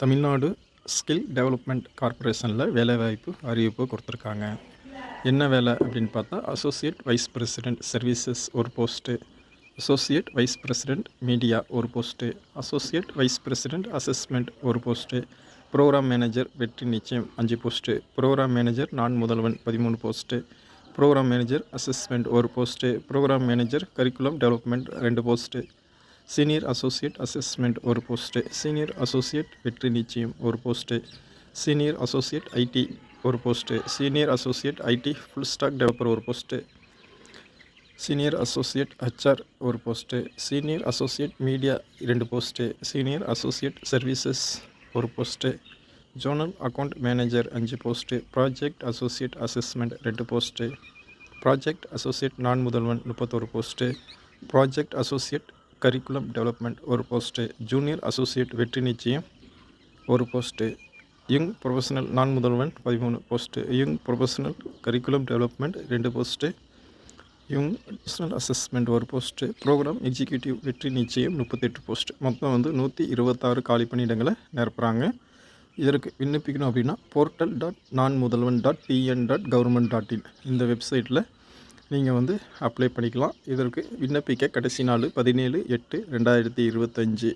Tamil Nadu skill development கார்ப்பரேஷனில் வேலைவாய்ப்பு அறிவிப்பு கொடுத்துருக்காங்க. என்ன வேலை அப்படின்னு பார்த்தா, அசோசியேட் வைஸ் பிரசிடெண்ட் சர்வீசஸ் ஒரு post, associate vice president media ஒரு post, associate vice president assessment ஒரு post, program manager Vetri Nichayam 5 post, program manager Naan Mudhalvan 13 post, program manager assessment ஒரு post, program manager curriculum development 2 post, senior associate assessment ஒரு post, senior associate Vetri Nichayam ஒரு post, senior associate IT ஒரு post, senior associate IT full stack developer ஒரு post, senior associate HR ஒரு post, senior associate media 2 post, senior associate services ஒரு post, zonal account manager 5 post, project associate assessment 2 post, project associate Naan Mudhalvan 31 post, project associate curriculum development ஒரு post, junior associate Vetri Nichayam ஒரு post, young professional Naan Mudhalvan 13 post, young professional curriculum development 2 post, young additional assessment ஒரு post, program executive Vetri Nichayam 38 post. மொத்தம் 126 காலி பணியிடங்களை நிரப்புகிறாங்க. இதற்கு விண்ணப்பிக்கணும் அப்படின்னா portal.nanmudalvan.tn.government.in இந்த வெப்சைட்டில் நீங்கள் அப்ளை பண்ணிக்கலாம். இதற்கு விண்ணப்பிக்க கடைசி நாள் 17/8/2025.